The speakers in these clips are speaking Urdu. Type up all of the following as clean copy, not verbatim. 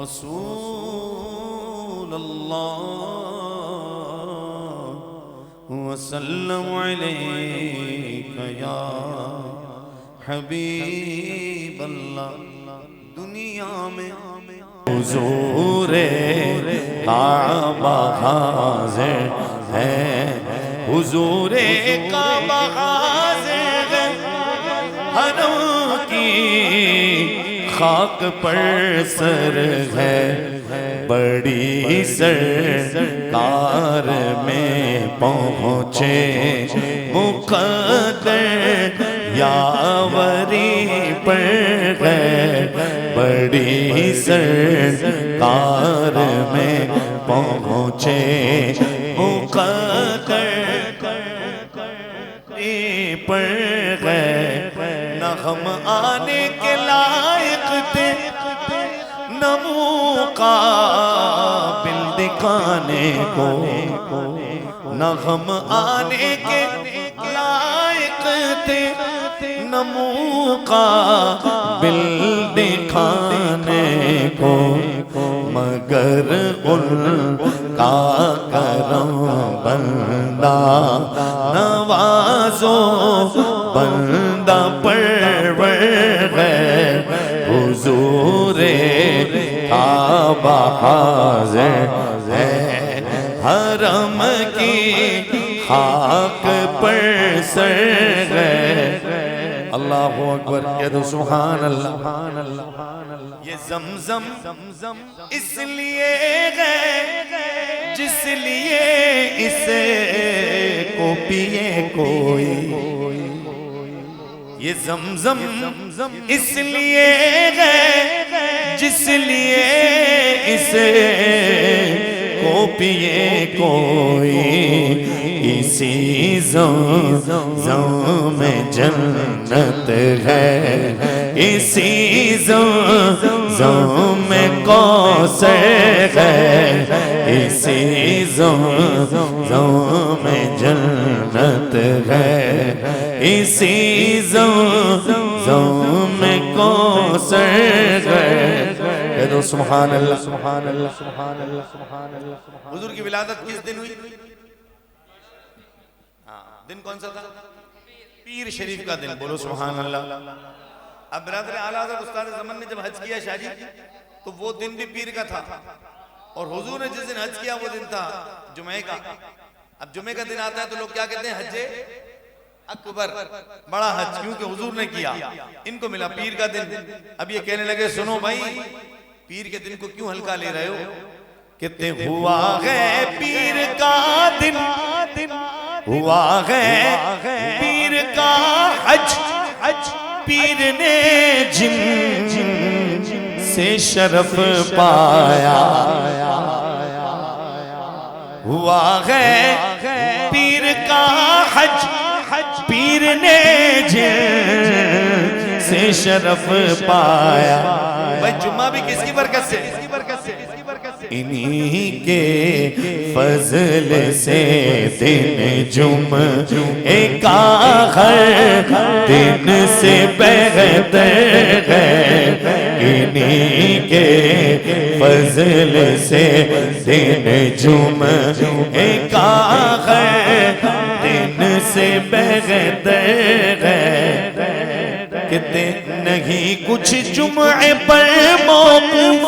رسول اللہ وسلم علیک یا حبیب اللہ. دنیا میں حضور کعبہ حاضر ہے، حضور کعبہ حاضر ہے، حرم کی خاک پر سر ہے، بڑی سرکار میں پہنچے مقدر یاوری پر ہے، بڑی سرکار میں پہنچے مقدر پر ہے. نہ ہم آنے کے لائق تھے نہ مقابل دکھانے کو، نہ ہم آنے کے لائق تھے نہ مقابل دکھانے کو، مگر ان کا کرم بندہ نوازو بندہ پرور ہے. حضور کعبہ حاضر ہے، حرم کی خاک پر سر ہے. اللہ اکبر کہہ دو سبحان اللہ. یہ زمزم اس لیے ہے جس لیے اسے کو پیے کوئی، یہ زمزم اس لیے ہے جس لیے اسے کو پیے کوئی، اسی زمزم میں جنت ہے، اسی زمزم میں کوثر ہے، اسی زمزم میں جنت ہے، اسی زمزم میں کوثر ہے. کہہ دو سبحان اللہ. سبحان اللہ. سبحان اللہ. سبحان اللہ. حضور کی ولادت کس دن ہوئی؟ دن کون سا تھا؟ پیر شریف کا دن. بولو سبحان اللہ. اب برادر اعلیٰ حضرت استاد زمان نے جب حج کیا شاہ جی تو وہ دن بھی پیر کا تھا، اور حضور نے جس دن حج کیا وہ دن تھا جمعہ کا. اب جمعہ کا دن آتا ہے تو لوگ کیا کہتے ہیں؟ حج اکبر، بڑا حج، کیونکہ حضور نے کیا. ان کو ملا پیر کا دن. اب یہ کہنے لگے سنو بھائی، پیر کے دن کو کیوں ہلکا لے رہے ہو؟ کہتے ہوا ہے پیر کا دن، ہوا ہے پیر کا حج، پیر نے جن سے شرف پایا، ہوا ہے پیر کا حج، پیر نے جن سے شرف پایا. بھائی جمعہ بھی کس کی برکت سے؟ انہی کے فضل سے دن جمعے کا ہر دن سے بہتر ہے، انہی کے فضل سے دن جمعے کا ہر دن سے بہتر ہے. کہتے نہیں کچھ جمعے پر موقوف،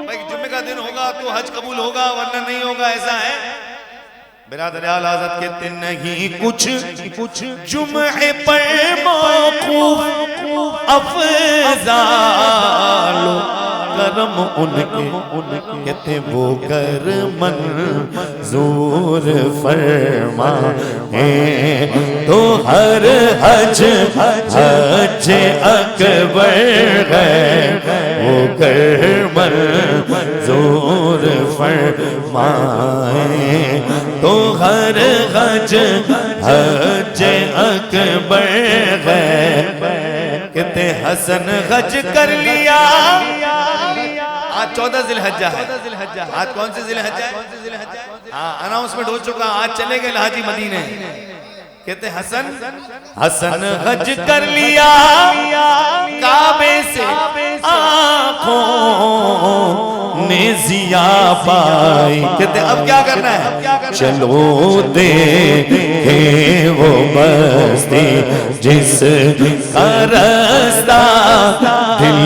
بھائی جمعے کا دن ہوگا تو حج قبول ہوگا ورنہ نہیں ہوگا، ایسا ہے. برادر اعلیٰ حضرت کہتے نہیں کچھ جمعے پر موقوف، افضال کرم ان کے، کہتے وہ کرم منظور فرمائیں تو ہر حج حج اکبر ہے، وہ کرم منظور فرمائیں تو ہر حج حج اکبر ہے. کہتے حسن حج کر لیا. آج 14 ذی الحجہ ہے. آج کون سی ذی الحجہ ہے؟ ہاں اناؤنسمنٹ ہو چکا، آج چلے گئے حاجی مدینے. کہتے حسن حسن حج کر لیا کعبے سے آنکھوں نے ضیا پائی. کہتے اب کیا کرنا ہے؟ چلو دیکھیں وہ بستی جس کا رستہ دل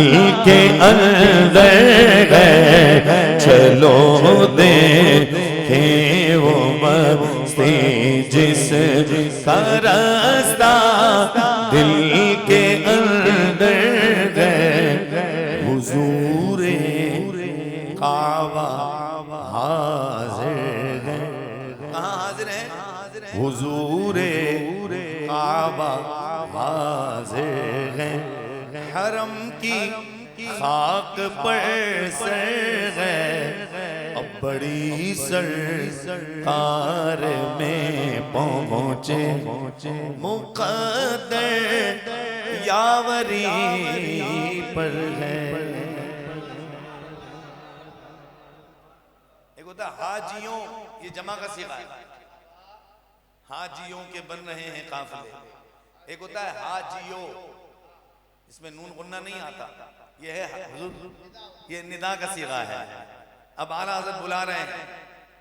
کے اندر ہے. چلو دیکھیں وہ بستی جس کا رستہ دل کے اندر ہے. حضور کعبہ حاضر ہے. کہاں حاضر ہے؟ حضور کعبہ حاضر ہے. حرم کی خاک پر سر ہے. اب بڑی سرکار میں پہنچے مقدر یاوری پر ہے. ایک ہوتا ہے حاجیوں، یہ جمع کا صیغہ ہے. حاجیوں کے بن رہے ہیں قافلے. ایک ہوتا ہے حاجیوں، اس میں نون غنہ نہیں آتا. یہ ہے حضور، یہ ندا کا صیغہ ہے. اب اعلیٰ حضرت بلا رہے ہیں.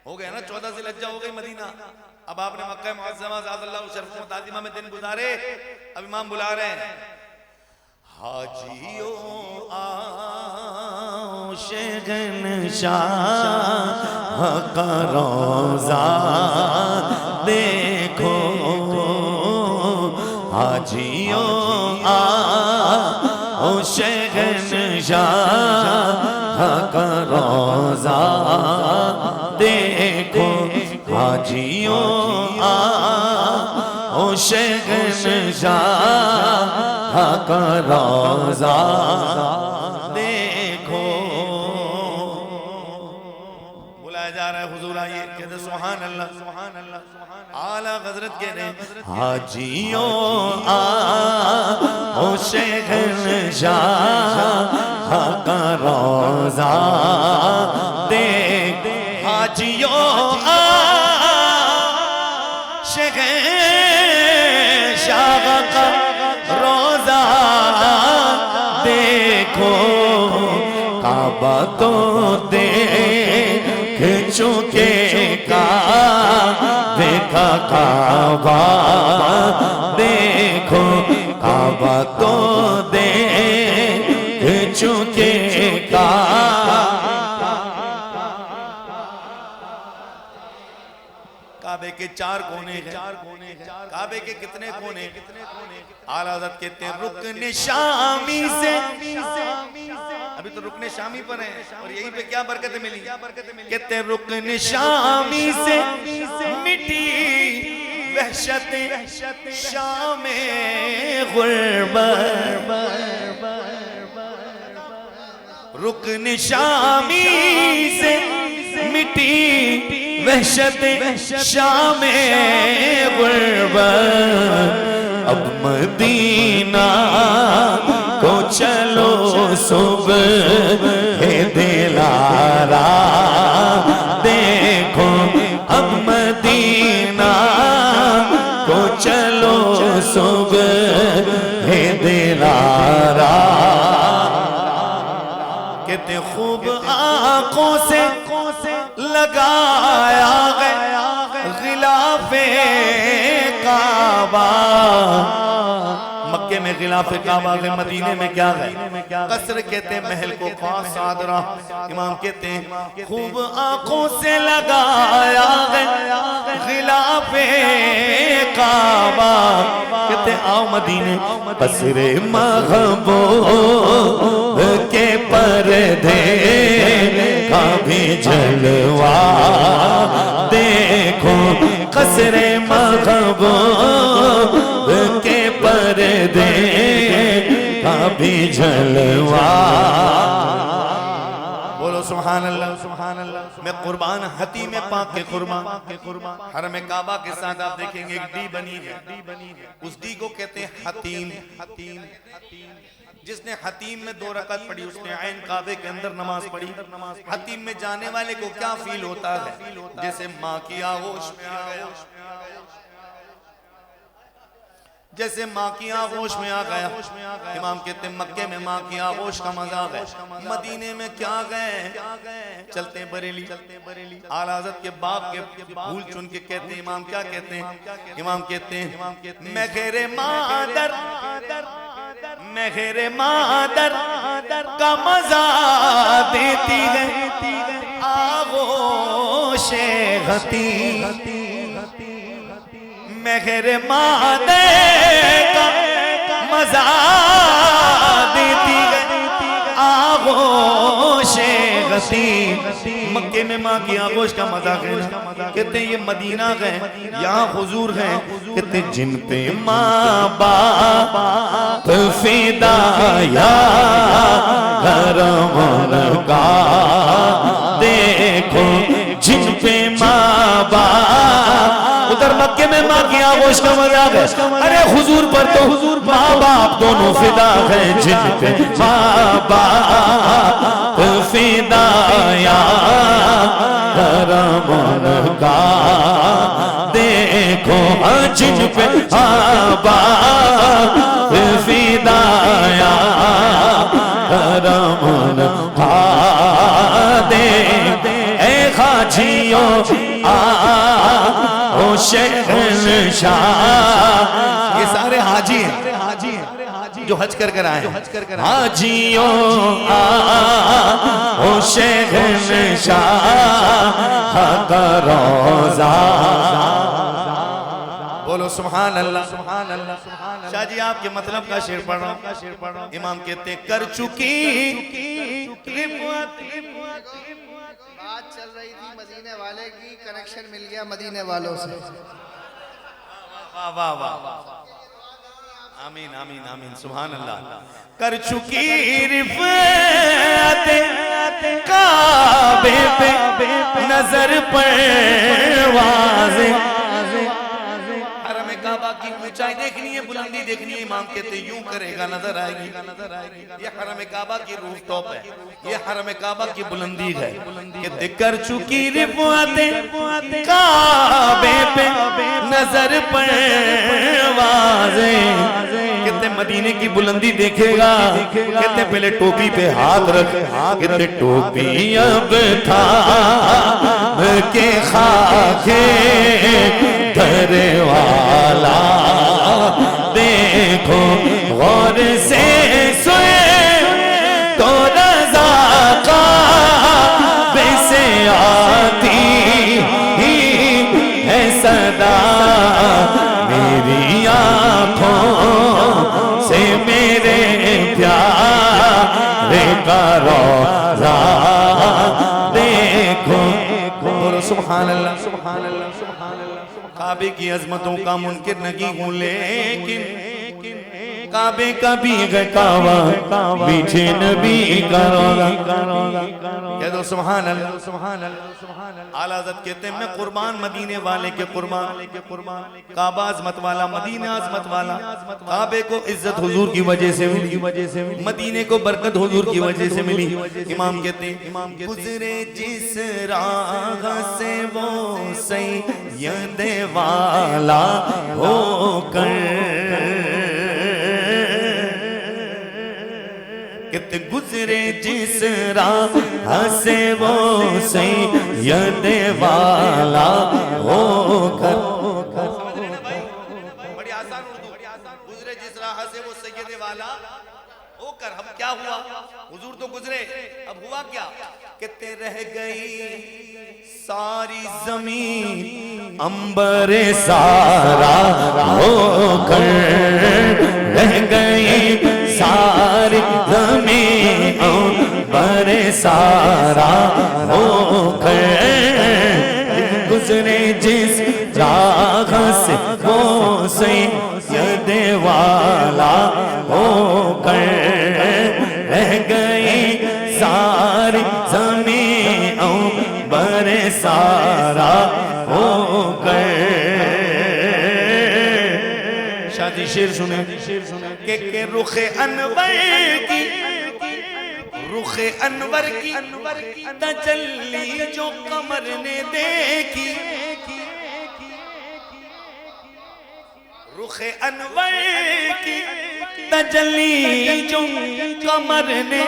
ہو گیا نا 14 ذی الحجہ ہو گئی مدینہ. اب آپ نے مکہ معظمہ زاد اللہ شرف و تعظیمہ میں دن گزارے. اب امام بلا رہے ہیں. حاجیوں آؤ شہنشاہ کا روضہ دیکھو. حاجیوں آؤ شہنشاہ کا روضہ دیکھو. حاجیوں آؤ شہنشاہ کا روضہ دیکھو. بلایا جا رہا ہے حضور آئیے. کہتے سبحان اللہ سبحان اللہ. اعلیٰ حضرت کہتے ہیں حاجیوں آؤ شہنشاہ کا روضہ دیکھ. حاجیوں شہنشاہ کا روضہ دیکھو. کعبہ تو دیکھ چکے کعبے کا کعبہ دیکھو. کعبہ تو دیکھ چکے کعبے کے 4 کونے ہیں. کعبے کے کتنے کونے؟ اعلیٰ حضرت کہتے ہیں رکن شامی سے. ابھی تو رکن شامی پر ہیں اور یہیں پہ کیا برکتیں ملی. کہتے ہیں رکن شامی سے مٹی وحشت شام غربت. رکن شامی سے مٹی وحشت شام غربت. اب مدینہ کو چلو صبح دلارا دیکھو. اب مدینہ کو چلو صبح دلارا. کہتے خوب آنکھوں سے لگایا غلاف کعبہ. مکے میں غلاف کعبہ ہے، مدینے میں کیا ہے؟ قصر کہتے ہیں محل کو خاص صادرہ. امام کہتے ہیں خوب آنکھوں سے لگایا غلاف کعبہ. کہتے ہیں آؤ مدینے قصر محبوب کے پردے کا بھی جلوہ دیکھو. قصر محبوب کے پردے کا بھی جلوہ. بولو سبحان اللہ سبحان اللہ. میں قربان حتیم پاک کے قربان. حرم کعبہ کے ساتھ آپ دیکھیں گے ایک ڈی بنی ہے. اس ڈی کو کہتے ہیں حتیم. جس نے حتیم میں 2 رکعت پڑھی اس نے عین کعبے کے اندر نماز پڑھی. حتیم میں جانے والے کو کیا فیل ہوتا ہے؟ جیسے ماں کی آغوش میں آ گیا. جیسے ماں کی آغوش میں آ گیا. امام کہتے ہیں مکے میں ماں کی آغوش کا مزہ ہے, مدینے میں کیا گئے, چلتے بریلی. اعلیٰ حضرت کے باپ کے پھول چن کے کہتے ہیں, امام کیا کہتے ہیں, امام کہتے ہیں مہر مادر, مہر مادر کا مزہ دیتی ہے آغوش غتی. مہر مادر کا مزہ دیتی ہے آغوش غتی. مکے میں ماں کی آغوش کا مزہ ہے. کہتے ہیں یہ مدینہ گئے, یہاں حضور ہیں. کہتے ہیں جن پہ ماں باپ فدا یا کرم ان کا, دیکھو جن پہ ماں باپ. ادھر مکے میں ماں کی آغوش کا مزہ ہے, ارے حضور پر تو ماں باپ دونوں فدا ہے. جن پہ ماں باپ فدا یا کرم ان کا, دیکھو جن پہ ماں باپ فدا یا کرم ان کا, اے خاجیوں او شہنشاہ. یہ سارے حاجی ہیں جو حج کر کر آئے ہیں. حاجیوں او شہنشاہ کا روزہ. بولو سبحان اللہ. شاہ جی آپ کے مطلب کا شعر پڑھ رہا ہوں. امام کہتے ہیں کر چکی بات چل رہی تھی مدینے والے کی, کنیکشن مل گیا مدینے والوں سے. واہ واہ واہ, آمین آمین آمین, سبحان اللہ. کر چکی رفعت کعبے پہ نظر پرواز. حرم کعبہ کی اونچائی دیکھنی ہے, بلندی دیکھنی ہے. امام کہتے یوں کرے گا نظر آئے گی. یہ حرم کعبہ کی روف ٹاپ ہے, یہ حرم کعبہ کی بلندی ہے. کہتے کر چکی رفعت کعبے پہ نظر پرواز. کہتے مدینے کی بلندی دیکھے گا. کہتے پہلے ٹوپی پہ ہاتھ رکھ. کہتے ٹوپی اب تھا کہ خاک در والا, دیکھو غور سے سوئے تو رضا قابے سے آتی ہے صدا. میری آنکھوں سے میرے پیارے کا روزہ دیکھو. بولو سبحان اللہ. سبحان اللہ. سبحان اللہ. کعبے کی عظمتوں کا منکر نہیں ہوں, لیکن کعبے کا بھی ہے کعبہ, پیچھے نبی کا روزہ. کہہ دو سبحان اللہ. سبحان اللہ. اعلیٰ حضرت کہتے ہیں میں قربان مدینے والے کے قربان. کعبہ عظمت والا, مدینہ عظمت والا. کعبے کو عزت حضور کی وجہ سے ملی, مدینے کو برکت حضور کی وجہ سے ملی. امام کہتے ہیں گزرے جس راہ سے وہ سید والا ہو کر, کہتے گزرے جس راہ سے وہ سید والا ہو کر. بڑی آسان اردو. گزرے جس راہ سے وہ سید والا ہو کر. ہم کیا ہوا, حضور تو گزرے, اب ہوا کیا. کہتے رہ گئی ساری زمین عنبر سارا ہو کر, رہ گئی ساری زمین عنبر سارا ہو کر. گزرے جس راہ سے وہ سید والا ہو کر, رہ گئی ساری زمین عنبر سارا ہو کر. شادی شیر سنیں کہ رخ انور کی, رخ انور کی تجلی جو قمر نے دیکھی. رخ انور کی تجلی جو قمر نے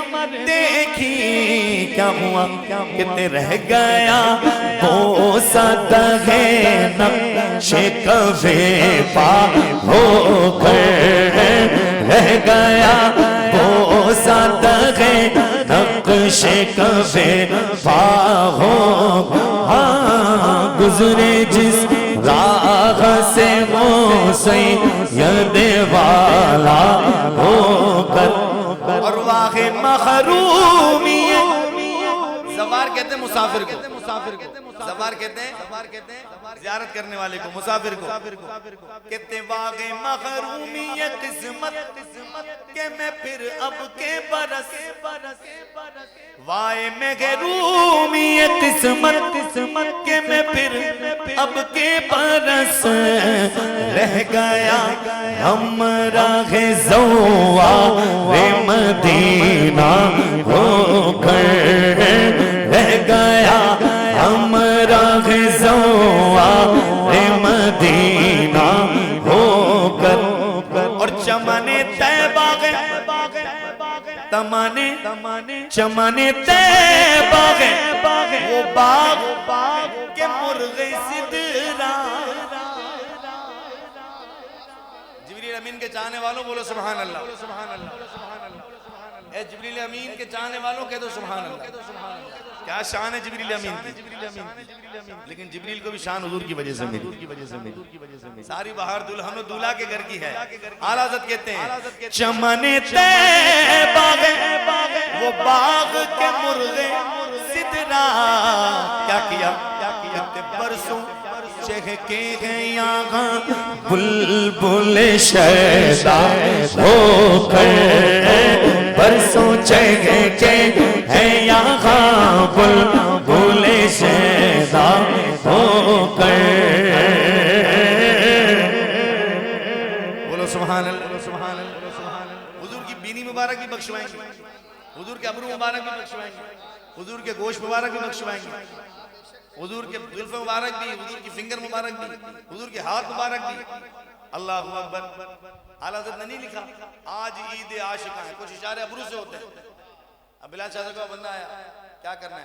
دیکھی، کیا ہوا کہ رہ گیا وہ صدق نقش کفے پا ہو کر، رہ گیا وہ صدق نقش کفے پا ہو، گزرے جس راہ سے وہ سید والا ہو کر، اور واقع محرومیت، زوار کہتے ہیں مسافر کو، زوار کہتے ہیں زیارت کرنے والے کو، مسافر کو کہتے ہیں واقع محرومیت قسمت کہ میں پھر اب کے برس، وائے محرومیت قسمت کہ میں پھر اب کے برس، رہ گیا ہمراہ زوار مدینہ ہو کر، رہ گیا ہمراہ زوار مدینہ ہو کر، اور چمن طیبہ تمانے چمن طیبہ وہ باغ کے مرغ سدرا، جبریل امین کے چاہنے والوں بولو سبحان اللہ، اے جبریل امین کے چاہنے والوں کہہ دو سبحان اللہ۔ کیا شان ہے جبریل امین کی، لیکن جبریل کو بھی شان حضور کی وجہ سے ملی، ساری بہار دلہن و دولہا کے گھر کی ہے۔ اعلیٰ حضرت کہتے ہیں چمن طیبہ وہ باغ کے مرغ سدرا، کیا کیا برسوں چہکے گئے یہاں بلبل شیدا ہو کر، برسوں چہکے ہیں یہاں بلبل شیدا ہو کر، بولو سبحان اللہ۔ حضور کی بینی مبارک بھی بخشوائیں گے، حضور کے ابرو مبارک بھی بخشوائیں گے، حضور کے گوشت مبارک بھی بخشوائیں گے، حضور کے زلف مبارک بھی، حضور کی فنگر مبارک بھی، حضور کے ہاتھ مبارک بھی۔ اللہ اکبر۔ اعلیٰ حضرت نے نہیں لکھا آج عید عاشقاں ہے، کچھ اشارے ابرو سے ہوتے ہیں۔ اب بلال شاہ کا بندہ آیا، کیا کرنا ہے؟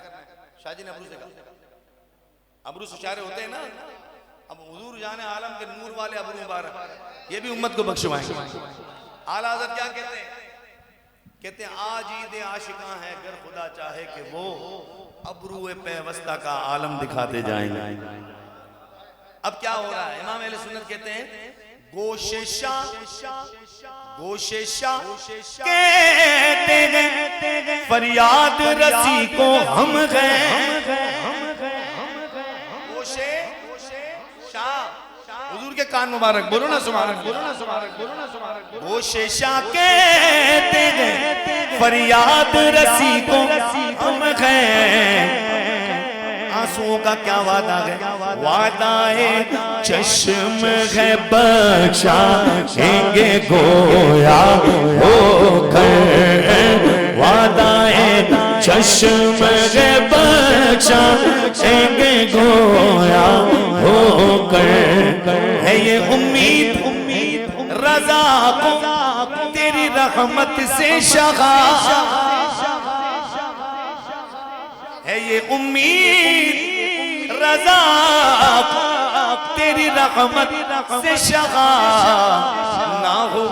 شاہ جی نے ابرو سے کہا، ابرو سے اشارے ہوتے ہیں نا، اب حضور جان عالم کے نور والے ابرو مبارک یہ بھی امت کو بخشوائیں۔ اعلیٰ حضرت کیا کہتے ہیں؟ کہتے ہیں آج عید عاشقاں ہے، اگر خدا چاہے کہ وہ ابرو پیوستہ کا عالم دکھاتے جائیں گے۔ اب کیا ہو رہا ہے؟ امام اہل سنت کہتے ہیں گوششاں کہتے ہیں فریاد رسی کو ہم گئے، حضور کے کان مبارک بولو نا سبحان اللہ۔ گوششاں کہتے ہیں فریاد رسی کو ہم گئے، آنسوؤں کا کیا وعدہ ہے؟ وعدہ چشم ہے بخشائیں گے گویا ہو کر، وعدہ چشم ہے بخشائیں گے گویا ہو کر، ہے یہ امید رضا کو تیری رحمت سے شغا، ہے یہ امید رضا تیری رحمت سے شغا، نہ ہو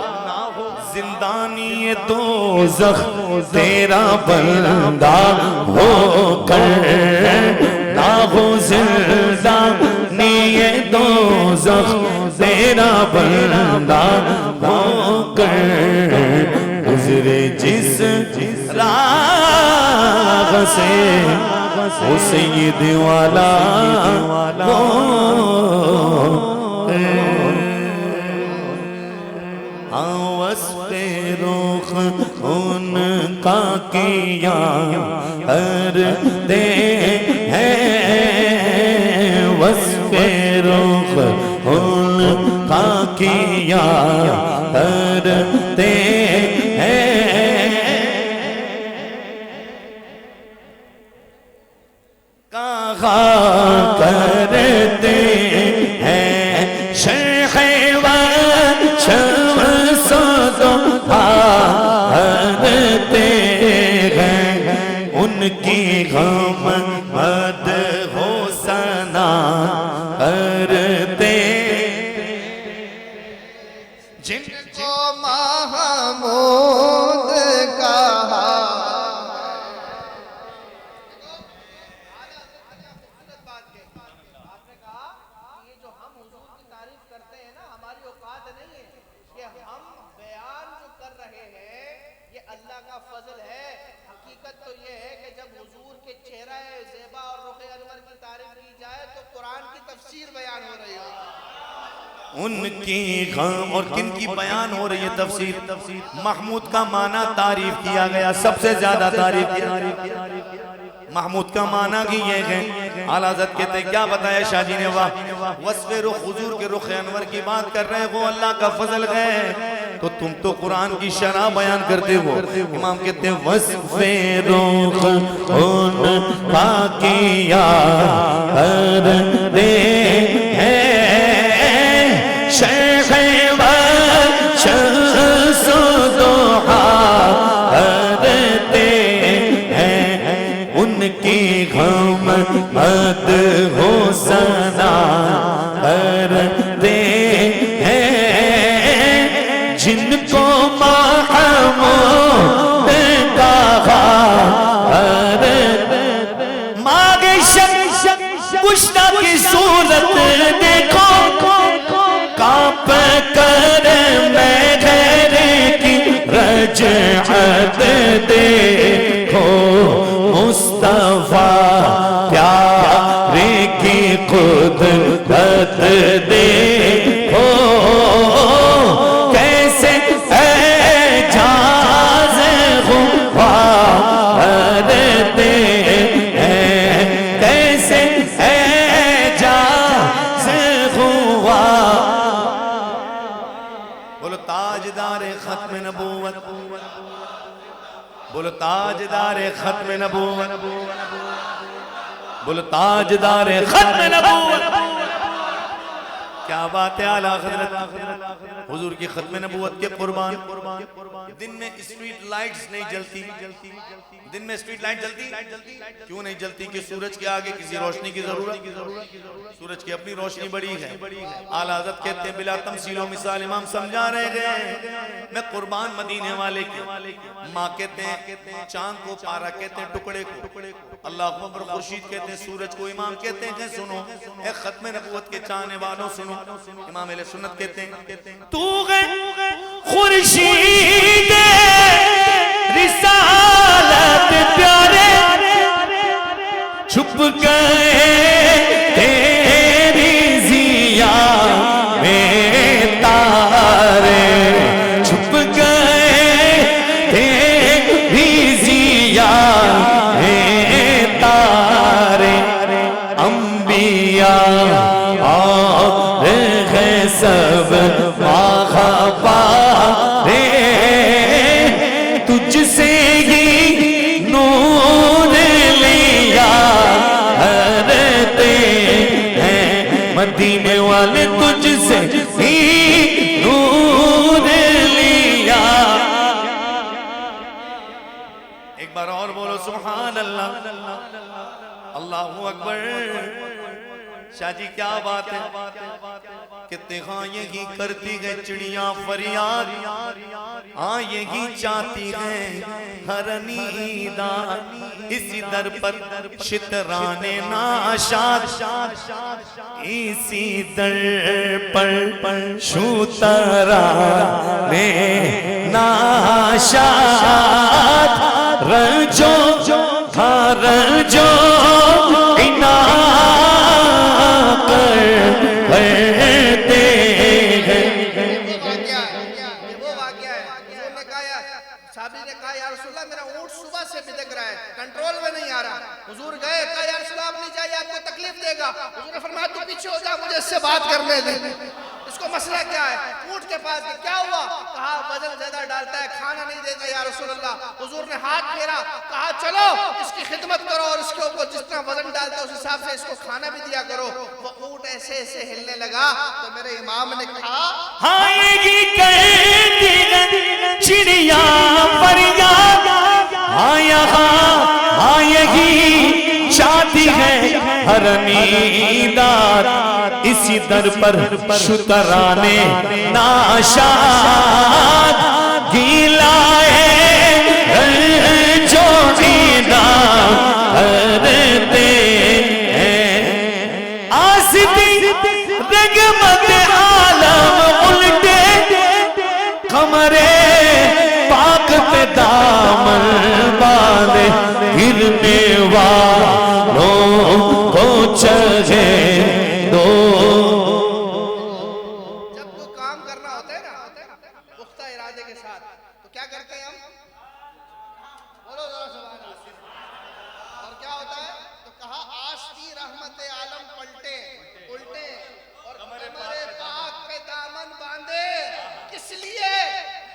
زندانی دوزخ تیرا بندہ ہو کر، نہ ہو زندانی دوزخ تیرا بندہ ہو کر، گزرے جس راہ سے وہ سید والا وصف رخ ان کا کیا کرتے ہیں، وصف رخ ان کا کیا کرتے ہیں، کہا کرتے ہیں شیخ کی غم مد ہو ثنا کرتے جن کو محمود کہا فضل ہے. حقیقت تو یہ ہے کہ جب حضور کے چہرہ زیبا اور رخ انور کی تعریف کی جائے تو قرآن کی تفسیر بیان ہو رہی ہوگی. ان کی غم اور کن کی بیان ہو رہی ہے تفسیر. محمود کا معنی تعریف کیا گیا, سب سے زیادہ تعریف کیا. محمود کا معنی کی یہ ہے. اعلیٰ حضرت کہتے ہیں کیا بتایا شاہ جی نے, وصف رخ حضور کے رخ انور کی بات کر رہے ہو, اللہ کا فضل ہے, تو تم تو قرآن کی شرح بیان کرتے ہو. امام کہتے ہیں وصف رخ ان پاکیہ کرتے ہیں شیخ و شمس ضحا کرتے ہیں. ان کی غم مد ہو ثنا کرتے ہیں جن کو محمود کہا کرتے. ماغِ شک کشتہ کی صورت دیکھو, کانپ کر میں غیر کی رجعت دیکھو, مصطفیٰ پیارے کی قدرت دیکھو, کیسے اعجاز ہوا کرتے ہیں, کیسے اعجاز ہوا. بولو تاجدار ختم نبوت, بولو تاجدار ختم نبوت, بولو تاجدار ختم نبوت. کیا بات ہے اعلیٰ حضرت حضور کی ختم نبوت کے قربان. دن میں اسٹریٹ لائٹس نہیں جلتی, دن میں اسٹریٹ لائٹ جلتی کیوں نہیں جلتی کہ سورج کے آگے کسی روشنی کی ضرورت. سورج کی اپنی روشنی بڑی ہے. اعلیٰ حضرت کہتے ہیں بلا تمثیل و مثال امام سمجھا رہے ہیں میں قربان مدینے والے کی. ماں کہتے ہیں چاند کو, پارا کہتے ہیں ٹکڑے کو, اللہ اکبر خورشید کہتے ہیں سورج کو. امام کہتے ہیں کہ سنو اے ختم نبوت کے چاہنے والوں سنو. امام اہل سنت کہتے ہیں تو ہے خورشید رسالت پیارے, چھپ گئے تیری ضیا میں تارے, چھپ گئے تیری ضیا میں تارے. انبیاء اور ہے سب ماخبارے, تجھ سے ہی نور لیا کرتے ہیں مدینے والے, تجھ سے ہی نور لیا. ایک بار اور بولو سبحان اللہ, اللہ اکبر. شاہ جی کیا بات ہے, کہتے ہاں یہی کرتی ہے چڑیاں فریاد, ہاں یہی چاہتی ہے ہر نیدان, اسی در پر شتران ناشاد, اسی در پر شتران ناشاد. رجو رجو کنٹرول میں نہیں آ رہا. حضور گئے, کہا یا رسول اللہ آپ نہیں جائیے, آپ کو تکلیف دے گا. حضور نے فرمایا تو پیچھے ہو جا, مجھے اس سے بات کرنے دے, اس کو مسئلہ کیا ہے. اونٹ کے پاس کیا ہوا, کہا وزن زیادہ ڈالتا ہے, کھانا نہیں دیتا یا رسول اللہ. حضور نے ہاتھ پھیرا, کہا چلو اس کی خدمت کرو اور اس کے اوپر جس طرح وزن ڈالتا ہے اس حساب سے اس کو کھانا بھی دیا کرو. وہ اونٹ ایسے ایسے ہلنے لگا تو میرے امام نے کہا ہاں یہی کرتی ہے چڑیاں فریاد, ہاں یہاں ہاں یہی چاہتی ہے ہر نیدار، اسی در پر شترانے ناشاد گیلائے جوڑیدہ کرتے ہیں۔ آسدی رگمت عالم الٹے قمرے پاک پہ دامن باندھے، گرنے والوں کو چڑھے دو۔ جب کوئی کام کرنا ہوتا ہے نا پختہ ارادے کے ساتھ تو کیا کرتے ہیں ہم؟ بولو ذرا سبحان اللہ۔ اور کیا ہوتا ہے؟ تو کہا آستی رحمت عالم پلٹے الٹے اور قمر پاک پہ دامن باندھے، کس لیے؟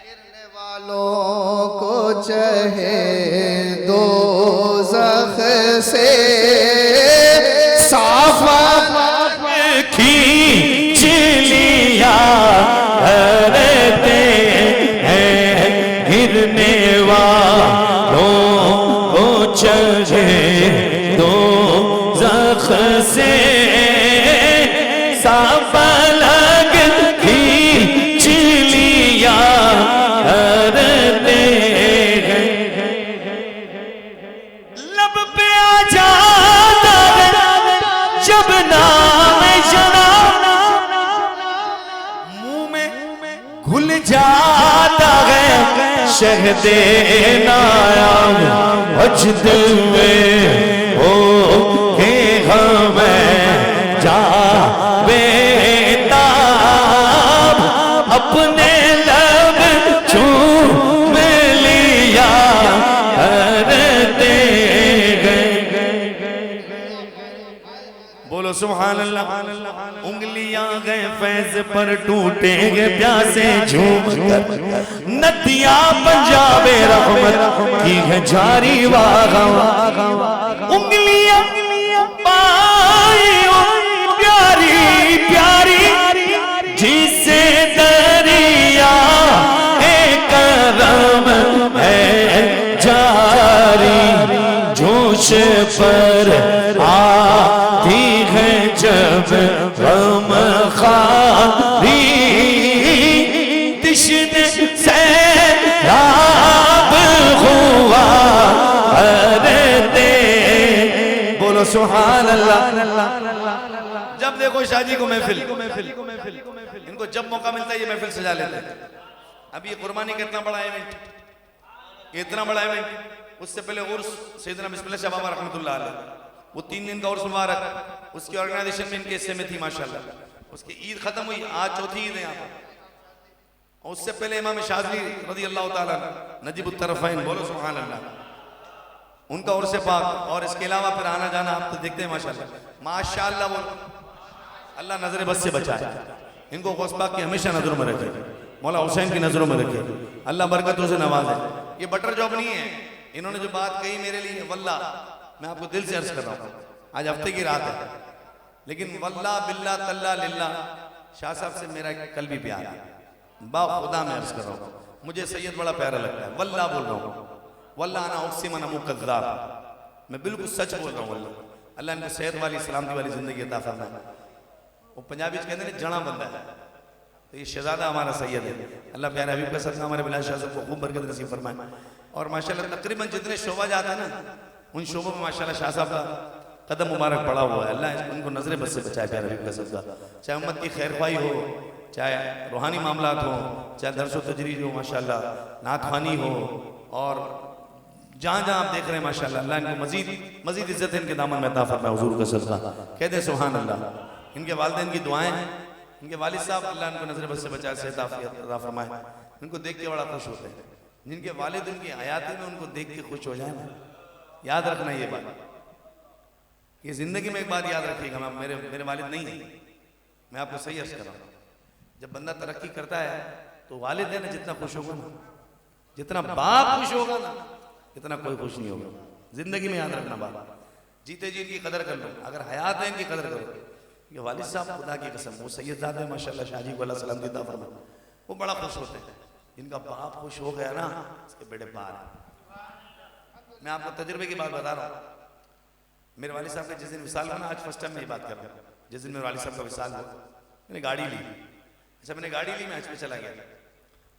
گرنے والوں کو چہے دوزخ سے صاف کھینچ لیا کرتے ہیں، گرنے والوں کو چڑھے دوزخ سے صاف الگ کھینچ لیا کرتے ہیں۔ لب پہ آ جاتا ہے جب نام جناب، منہ میں گھل جاتا ہے شہد نایاب، وجد میں ہو کے ہمیں جا بیتاب، اپنے لب چوم لیا کرتے ہیں۔ بولو سبحان اللہ۔ انگلیاں گئے فیض پر ٹوٹیں گے پیاسے جھوم کر، ندیاں پنجاب رحمت کی ہے جاری واغاں، انگلیاں پائیوں پیاری پیاری جسے دریا کرم ہے جاری، جوش پر آتی ہے جب غم خاری، تشنے سیراب ہوا کرتے۔ بولو سبحان اللہ۔ جب دیکھو شادی کو محفل، ان کو جب موقع ملتا ہے یہ محفل سجا لیتے ہیں۔ ابھی یہ قربانی کا اتنا بڑا ایونٹ، یہ اتنا بڑا ایونٹ، اس سے پہلے عرس سیدنا بسم اللہ شاہ بابا رحمۃ اللہ علیہ، وہ 3 دن کا عرس مبارک، اس کی آرگنائزیشن میں ان کے حصے میں تھی ماشاءاللہ۔ اس کی عید ختم ہوئی، آج چوتھی عید ہے یہاں پر، اور اس سے پہلے امام شاذلی رضی اللہ تعالیٰ نجیب الطرفین، بولو سبحان اللہ، ان کا عرس پاک، اور اس کے علاوہ پھر آنا جانا آپ تو دیکھتے ہیں ماشاءاللہ ماشاءاللہ۔ وہ اللہ نظر بس سے بچائے، ان کو غوث پاک کی ہمیشہ نظروں میں رکھے، مولا حسین کی نظروں میں رکھے، اللہ برکتوں سے نوازے۔ یہ بٹر جاب نہیں ہے، انہوں نے جو بات کہی میرے لیے واللہ میں آپ کو دل سے عرض کر رہا ہوں، آج ہفتے کی رات ہے، لیکن واللہ باللہ تاللہ للہ شاہ صاحب سے میرا کل بھی پیار ہے، با خدا میں عرض کر رہا ہوں، مجھے سید بڑا پیارا لگتا ہے، واللہ بول رہا ہوں، واللہ انا اقسم انا مکذاب، میں بالکل سچ بول رہا ہوں واللہ۔ اللہ ان کو صحت والی سلامتی والی زندگی عطا فرمائے۔ وہ پنجابی کہتے ہیں جڑا بندہ ہے، تو یہ شہزادہ ہمارا سید ہے، اللہ پیارے حبیب کا صدقہ ہمارے بلال شاہ صاحب کو خوب برکت نصیب فرمائے۔ اور ماشاءاللہ تقریباً جتنے شعبہ جاتے ہیں نا ان شعبوں میں ماشاءاللہ شاہ صاحب کا قدم مبارک پڑا ہوا ہے، اللہ ان کو نظر بد سے بچائے پیارے حبیب کا صدقہ، چاہے امت کی خیر خواہی ہو، چاہے روحانی معاملات ہوں، چاہے درس و تجریج ہو ماشاءاللہ، نعت خوانی ہو، اور جہاں جہاں آپ دیکھ رہے ہیں ماشاءاللہ اللہ ان کو مزید عزت ان کے دامن میں عطا فرمائے حضور کا صدقہ، کہتے ہیں سبحان اللہ۔ ان کے والدین کی دعائیں ہیں، ان کے والد صاحب اللہ ان کو نظر بد سے بچائے، صحت عافیت عطا فرمائے، ان کو دیکھ کے بڑا خوش ہوتے ہیں، جن کے والد ان کی حیاتی میں ان کو دیکھ کے خوش ہو جائیں نا، یاد رکھنا یہ بات، یہ زندگی میں ایک بات یاد رکھیے گا، میرے والد نہیں ہیں، میں آپ کو صحیح عرض کر رہا ہوں، جب بندہ ترقی کرتا ہے تو والدین جتنا خوش ہوگا نا، جتنا باپ خوش ہوگا نا اتنا کوئی خوش نہیں ہوگا، زندگی میں یاد رکھنا بات، جیتے جی ان کی قدر کر لو، اگر حیات ہے ان کی قدر کرو۔ یہ والد صاحب خدا کی قسم وہ سید زادہ ماشاءاللہ شاہ جی کو اللہ سلام دیتا فرمائے، وہ بڑا خوش ہوتے ہیں، ان کا باپ خوش ہو گیا نا اس کے بیٹے پار ہیں، میں آپ کو تجربے کی بات بتا رہا ہوں. میرے والد صاحب کا جس دن وصال ہوا نا, آج فرسٹ ٹائم میں یہ بات کر رہا ہوں, جس دن میرے والد صاحب کا وصال ہوا میں نے گاڑی لی. اچھا میں نے گاڑی لی, میں حج پہ چلا گیا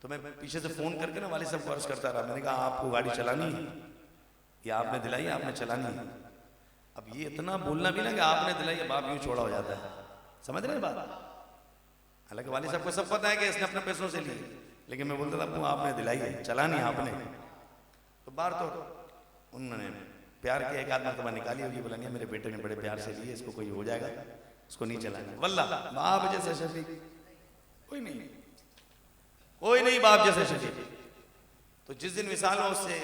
تو میں پیچھے سے فون کر کے نا والد صاحب کو عرض کرتا رہا. میں نے کہا آپ کو گاڑی چلانی ہے یا آپ نے دلائی, آپ نے چلانی ہے. اب یہ اتنا بولنا بھی نا کہ آپ نے دلائی, اب آپ یوں چھوڑا ہو جاتا ہے. سمجھ رہے ہیں بات؟ حالانکہ والد صاحب کو سب پتہ ہے کہ اس نے اپنے پیسوں سے لی, لیکن میں بولتا تھا آپ نے دلائی ہے, چلانی آپ نے. تو بار تو انہوں نے پیار کیا, ایک آدمی مرتبہ نکالی ہوگی, بولا نہیں میرے بیٹے نے بڑے پیار سے لیے, اس کو کوئی ہو جائے گا, اس کو نہیں چلانا. واللہ باپ جیسے شفیق کوئی نہیں, کوئی نہیں باپ جیسے شفیق. تو جس دن وصال ہوا اس سے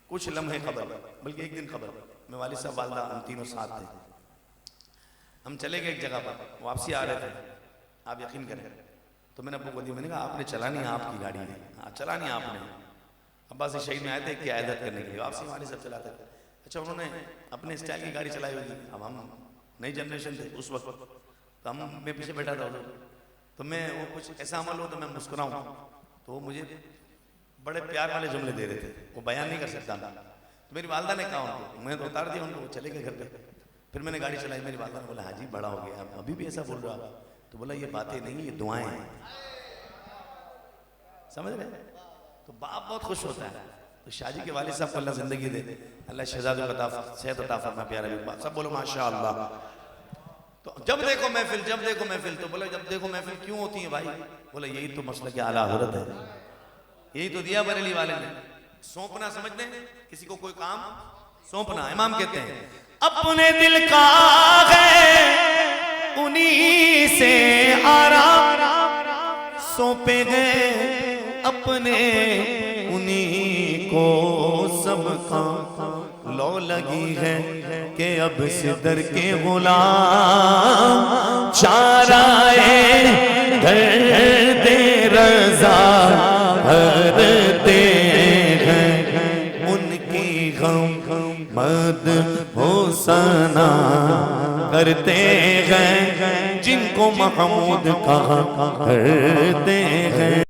کچھ لمحے خبر, بلکہ ایک دن خبر, میں والد صاحب والدہ ہم تینوں ساتھ تھے. ہم چلے گئے ایک جگہ پر, واپسی آ رہے تھے, آپ یقین کریں. تو میں نے ابو کو دی, میں نے کہا آپ نے چلانی ہے, آپ کی گاڑی ہے, ہاں چلانی ہے آپ نے. عباسی شہید میں آئے تھے کہ عیادت کرنے کے لیے, واپسی والد صاحب چلاتے تھے. اچھا انہوں نے اپنے اسٹائل کی گاڑی چلائی ہوئی, اب ہم نئی جنریشن تھے اس وقت, تو میں پیچھے بیٹھا تھا, تو میں وہ کچھ ایسا عمل ہو تو میں مسکراؤں, تو وہ مجھے بڑے پیار والے جملے دے رہے تھے, وہ بیان نہیں کر سکتا تھا. تو میری والدہ نے کہا ان کو, میں تو اتار دیا ان کو, وہ چلے گئے گھر پہ. پھر میں نے گاڑی چلائی, میری والدہ نے بولا ہاں جی بڑا ہو گیا, ابھی بھی ایسا بول رہا. تو بولا یہ باتیں نہیں, یہ دعائیں ہیں. سمجھ رہے ہیں؟ تو باپ بہت خوش ہوتا ہے. تو شاہ جی کے والد صاحب کو اللہ زندگی دے, اللہ شہزادوں کو صحت عطا فرمائے, پیارے بھی سب بولو ماشاءاللہ. تو جب دیکھو محفل, جب دیکھو محفل. تو بولا جب دیکھو محفل کیوں ہوتی ہے بھائی؟ بولا یہی تو مسئلہ کہ اعلیٰ حضرت ہے, یہی تو دیا بریلی والے نے. سونپنا سمجھتے ہیں, کسی کو کوئی کام سونپنا. امام کہتے ہیں اپنے دل کا ہے انہی سے آرام سونپے گئے, اپنے انہی کو سب کا لو لگی ہے کہ اب صدر کے غلام چارائے درد رضا بھرتے ہیں. ان کی غم مد حسنا کرتے ہیں, جن کو محمود کہا کرتے ہیں.